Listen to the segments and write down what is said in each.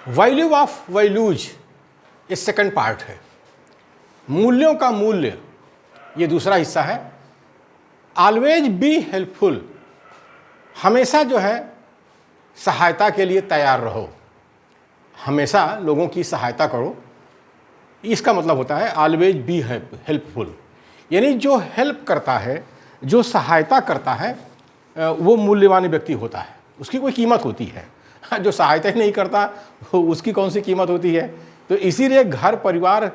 Value of values ये second part है। मूल्यों का मूल्य ये दूसरा हिस्सा है। ऑलवेज बी हेल्पफुल, हमेशा जो है सहायता के लिए तैयार रहो, हमेशा लोगों की सहायता करो। इसका मतलब होता है ऑलवेज बी हेल्पफुल, यानी जो हेल्प करता है, जो सहायता करता है, वो मूल्यवान व्यक्ति होता है, उसकी कोई कीमत होती है। जो सहायता ही नहीं करता उसकी कौन सी कीमत होती है। तो इसीलिए घर परिवार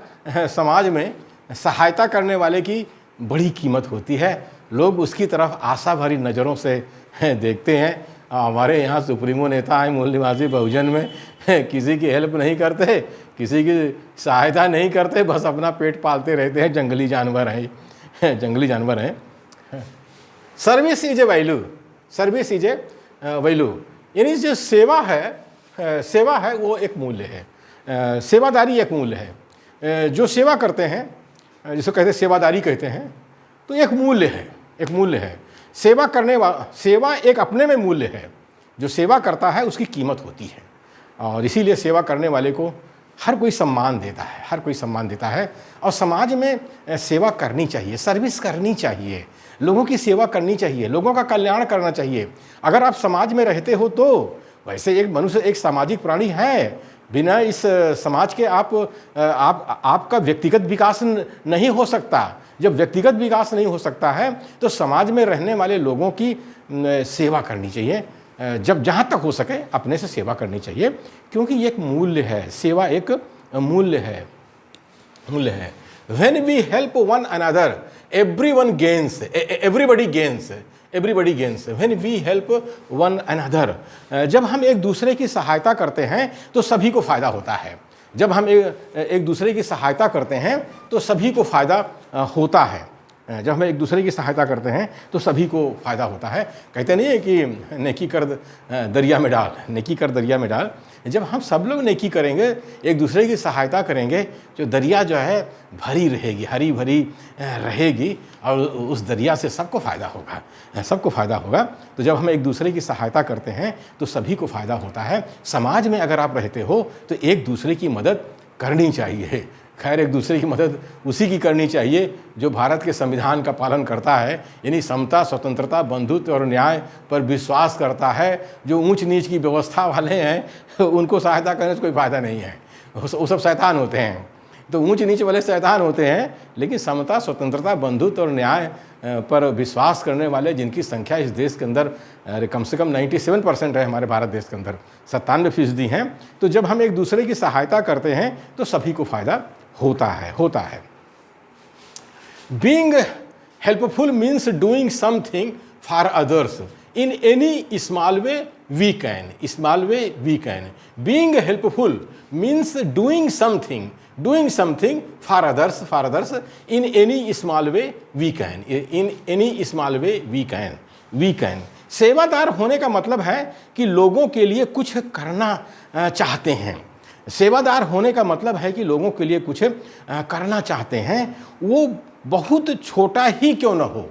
समाज में सहायता करने वाले की बड़ी कीमत होती है। लोग उसकी तरफ आशा भरी नज़रों से देखते हैं। हमारे यहाँ सुप्रीमो नेता हैं मूल निवासी बहुजन में, किसी की हेल्प नहीं करते, किसी की सहायता नहीं करते, बस अपना पेट पालते रहते हैं। जंगली जानवर हैं, जंगली जानवर हैं। Service is a value, service is a value, यानी जो सेवा है वो एक मूल्य है। सेवादारी एक मूल्य है। जो सेवा करते हैं, जिसको कहते हैं सेवादारी कहते हैं, तो एक मूल्य है, एक मूल्य है। सेवा करने वाला, सेवा एक अपने में मूल्य है। जो सेवा करता है उसकी कीमत होती है, और इसीलिए सेवा करने वाले को हर कोई सम्मान देता है, हर कोई सम्मान देता है। और समाज में सेवा करनी चाहिए, सर्विस करनी चाहिए, लोगों की सेवा करनी चाहिए, लोगों का कल्याण करना चाहिए। अगर आप समाज में रहते हो तो वैसे एक मनुष्य एक सामाजिक प्राणी है। बिना इस समाज के आपका व्यक्तिगत विकास नहीं हो सकता। जब व्यक्तिगत विकास नहीं हो सकता है तो समाज में रहने वाले लोगों की सेवा करनी चाहिए। जब जहाँ तक हो सके अपने से सेवा करनी चाहिए, क्योंकि ये एक मूल्य है। सेवा एक मूल्य है, मूल्य है। When we help one another, everyone gains, everybody gains, everybody gains. When we help one another, जब हम एक दूसरे की सहायता करते हैं तो सभी को फायदा होता है। जब हम एक दूसरे की सहायता करते हैं तो सभी को फायदा होता है। जब हम एक दूसरे की सहायता करते हैं तो सभी को फायदा होता है। कहते नहीं है कि नेकी कर दरिया में डाल, नेकी कर दरिया में डाल। जब हम सब लोग नेकी करेंगे, एक दूसरे की सहायता करेंगे, जो दरिया जो है भरी रहेगी, हरी भरी रहेगी, और उस दरिया से सबको फ़ायदा होगा, सबको फ़ायदा होगा। तो जब हम एक दूसरे की सहायता करते हैं तो सभी को फ़ायदा होता है। समाज में अगर आप रहते हो तो एक दूसरे की मदद करनी चाहिए। खैर, एक दूसरे की मदद उसी की करनी चाहिए जो भारत के संविधान का पालन करता है, यानी समता, स्वतंत्रता, बंधुत्व और न्याय पर विश्वास करता है। जो ऊंच नीच की व्यवस्था वाले हैं उनको सहायता करने से कोई फ़ायदा नहीं है, वो सब शैतान होते हैं। तो ऊंच नीच वाले शैतान होते हैं, लेकिन समता, स्वतंत्रता, बंधुत्व और न्याय पर विश्वास करने वाले, जिनकी संख्या इस देश के अंदर कम से कम 97% है, हमारे भारत देश के अंदर 97% हैं। तो जब हम एक दूसरे की सहायता करते हैं तो सभी को फ़ायदा होता है। Being helpful means doing something for others in any small way we can. Small way we can. Being helpful means doing something for others in any small way we can. In any small way we can. सेवादार होने का मतलब है कि लोगों के लिए कुछ करना चाहते हैं। सेवादार होने का मतलब है कि लोगों के लिए कुछ करना चाहते हैं। वो बहुत छोटा ही क्यों ना हो,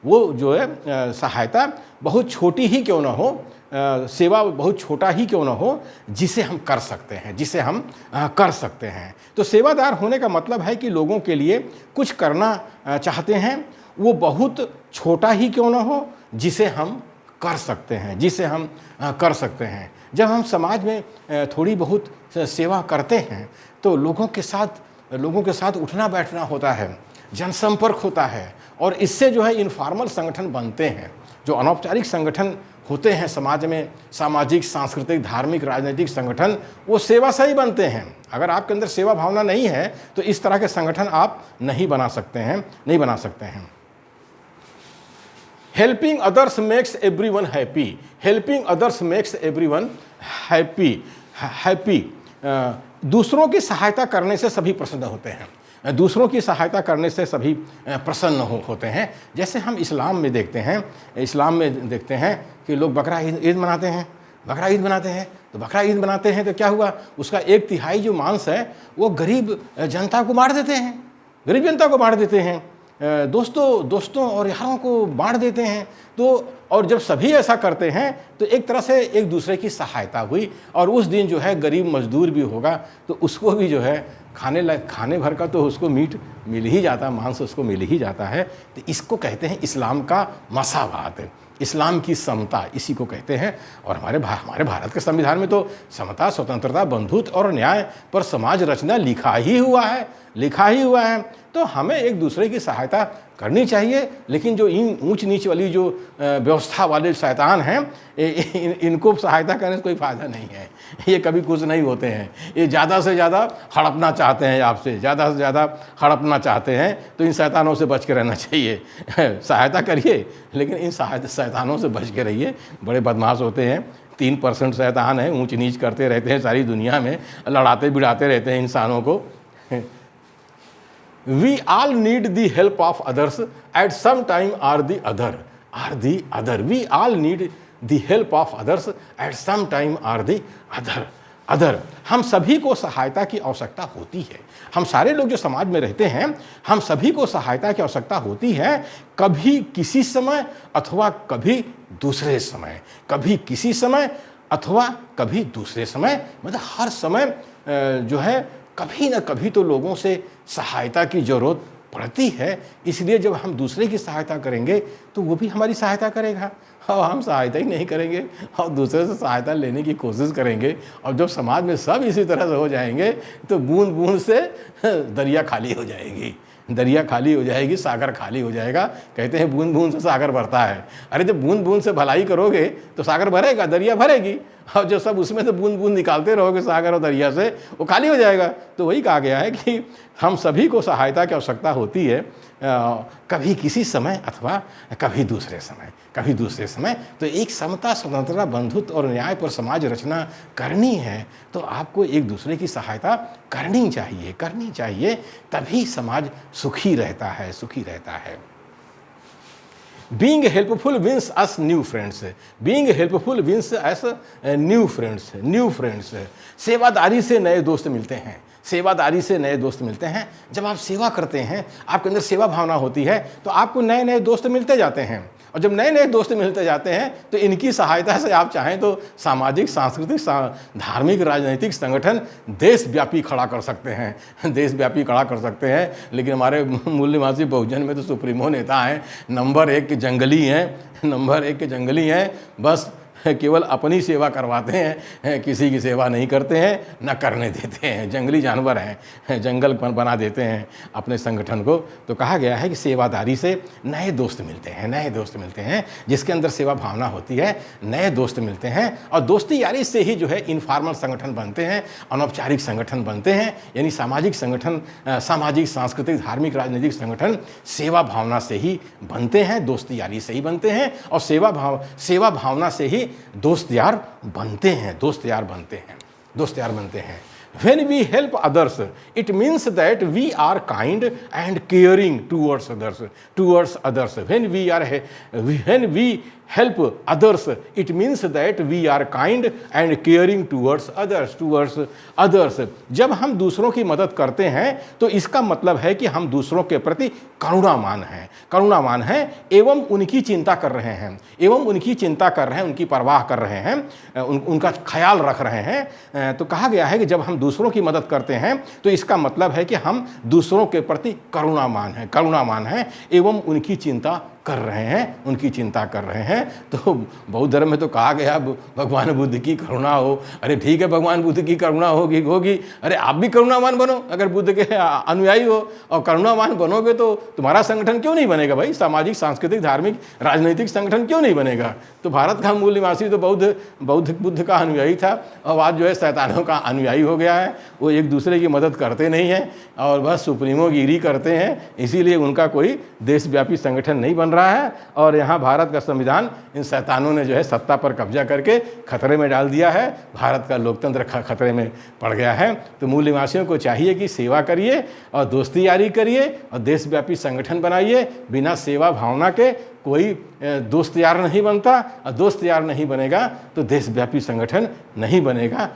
वो जो है सहायता बहुत छोटी ही क्यों ना हो, सेवा बहुत छोटा ही क्यों ना हो, जिसे हम कर सकते हैं, जिसे हम कर सकते हैं। तो सेवादार होने का मतलब है कि लोगों के लिए कुछ करना चाहते हैं, वो बहुत छोटा ही क्यों ना हो, जिसे हम कर सकते हैं, जिसे हम कर सकते हैं। जब हम समाज में थोड़ी बहुत सेवा करते हैं तो लोगों के साथ उठना बैठना होता है, जनसंपर्क होता है, और इससे जो है इनफॉर्मल संगठन बनते हैं। जो अनौपचारिक संगठन होते हैं समाज में, सामाजिक, सांस्कृतिक, धार्मिक, राजनीतिक संगठन, वो सेवा से ही बनते हैं। अगर आपके अंदर सेवा भावना नहीं है तो इस तरह के संगठन आप नहीं बना सकते हैं। Helping others makes everyone happy. Helping others makes everyone happy. दूसरों की सहायता करने से सभी प्रसन्न होते हैं। दूसरों की सहायता करने से सभी प्रसन्न होते हैं। जैसे हम इस्लाम में देखते हैं कि लोग बकरा ईद मनाते हैं। तो बकरा ईद मनाते हैं तो क्या हुआ, उसका 1/3 जो मांस है वो गरीब जनता को बांट देते हैं। दोस्तों और यारों को बांट देते हैं। तो और जब सभी ऐसा करते हैं तो एक तरह से एक दूसरे की सहायता हुई, और उस दिन जो है गरीब मजदूर भी होगा तो उसको भी जो है खाने भर का तो उसको मीट मिल ही जाता, मांस उसको मिल ही जाता है। तो इसको कहते हैं इस्लाम का मसावात, इस्लाम की समता, इसी को कहते हैं। और हमारे भारत के संविधान में तो समता, स्वतंत्रता, बंधुत्व और न्याय पर समाज रचना लिखा ही हुआ है। तो हमें एक दूसरे की सहायता करनी चाहिए। लेकिन जो इन ऊंच नीच वाली जो व्यवस्था वाले शैतान हैं, इनको सहायता करने से कोई फ़ायदा नहीं है। ये कभी कुछ नहीं होते हैं। ये ज़्यादा से ज़्यादा हड़पना चाहते हैं आपसे, ज़्यादा से ज़्यादा हड़पना चाहते हैं। तो इन शैतानों से बच के रहना चाहिए। सहायता करिए लेकिन इन शैतानों से बच के रहिए, बड़े बदमाश होते हैं। 3% शैतान है, ऊंच नीच करते रहते हैं सारी दुनिया में, लड़ाते बिड़ाते रहते हैं इंसानों को। We all need the help of others at some time or the other. We all need the help of others at some time or the other. हम सभी को सहायता की आवश्यकता होती है। हम सारे लोग जो समाज में रहते हैं, हम सभी को सहायता की आवश्यकता होती है। कभी किसी समय अथवा कभी दूसरे समय, कभी किसी समय अथवा कभी दूसरे समय, मतलब हर समय जो है कभी ना कभी तो लोगों से सहायता की ज़रूरत पड़ती है। इसलिए जब हम दूसरे की सहायता करेंगे तो वो भी हमारी सहायता करेगा, और हम सहायता ही नहीं करेंगे और दूसरे से सहायता लेने की कोशिश करेंगे। और जब समाज में सब इसी तरह से हो जाएंगे तो बूंद बूंद से दरिया खाली हो जाएगी, दरिया खाली हो जाएगी, सागर खाली हो जाएगा। कहते हैं बूंद बूंद से सागर भरता है। अरे जब बूंद बूंद से भलाई करोगे तो सागर भरेगा, दरिया भरेगी। और जो सब उसमें से बूंद बूंद निकालते रहोगे सागर और दरिया से, वो खाली हो जाएगा। तो वही कहा गया है कि हम सभी को सहायता की आवश्यकता होती है, कभी किसी समय अथवा कभी दूसरे समय। तो एक समता, स्वतंत्रता, बंधुत्व और न्याय पर समाज रचना करनी है तो आपको एक दूसरे की सहायता करनी चाहिए। तभी समाज सुखी रहता है। Being helpful wins us new friends. New friends. सेवादारी से नए दोस्त मिलते हैं। जब आप सेवा करते हैं, आपके अंदर सेवा भावना होती है, तो आपको नए नए दोस्त मिलते जाते हैं। और जब नए नए दोस्त मिलते जाते हैं तो इनकी सहायता से आप चाहें तो सामाजिक, सांस्कृतिक, धार्मिक, राजनीतिक संगठन देशव्यापी खड़ा कर सकते हैं। लेकिन हमारे मूल निवासी बहुजन में तो सुप्रीमो नेता हैं, नंबर 1 के जंगली हैं। बस केवल अपनी सेवा करवाते हैं, किसी की सेवा नहीं करते हैं, न करने देते हैं। जंगली जानवर हैं, जंगल बना देते हैं अपने संगठन को। तो कहा गया है कि सेवादारी से नए दोस्त मिलते हैं, जिसके अंदर सेवा भावना होती है, नए दोस्त मिलते हैं। और दोस्ती यारी से ही जो है इनफॉर्मल संगठन बनते हैं, अनौपचारिक संगठन बनते हैं। यानी सामाजिक संगठन, सामाजिक, सांस्कृतिक, धार्मिक, राजनीतिक संगठन सेवा भावना से ही बनते हैं, दोस्ती यारी से ही बनते हैं। और सेवा भावना से ही दोस्त यार बनते हैं। When we help others, it means that we are kind and caring towards others. When we help others, it means that we are kind and caring towards others. जब हम दूसरों की मदद करते हैं तो इसका मतलब है कि हम दूसरों के प्रति करुणावान हैं एवं उनकी चिंता कर रहे हैं, उनकी परवाह कर रहे हैं, उनका ख्याल रख रहे हैं। तो कहा गया है कि जब हम दूसरों की मदद करते हैं तो इसका मतलब है कि हम दूसरों के प्रति करुणावान हैं एवं उनकी चिंता कर रहे हैं। तो बौद्ध धर्म में तो कहा गया भगवान बुद्ध की करुणा हो। अरे ठीक है, भगवान बुद्ध की करुणा होगी, अरे आप भी करुणावान बनो। अगर बुद्ध के अनुयायी हो और करुणावान बनोगे तो तुम्हारा संगठन क्यों नहीं बनेगा भाई? सामाजिक, सांस्कृतिक, धार्मिक, राजनीतिक संगठन क्यों नहीं बनेगा? तो भारत का मूल निवासी तो बुद्ध का अनुयायी था, और आज जो है शैतानों का अनुयायी हो गया है। वो एक दूसरे की मदद करते नहीं हैं और बस सुप्रीमोगिरी करते हैं। इसीलिए उनका कोई देशव्यापी संगठन नहीं बन रहा है। और यहाँ भारत का संविधान इन शैतानों ने जो है सत्ता पर कब्जा करके खतरे में डाल दिया है। भारत का लोकतंत्र खतरे में पड़ गया है। तो मूल निवासियों को चाहिए कि सेवा करिए और दोस्ती यारी करिए और देशव्यापी संगठन बनाइए। बिना सेवा भावना के कोई दोस्त यार नहीं बनता, और दोस्त यार नहीं बनेगा तो देशव्यापी संगठन नहीं बनेगा।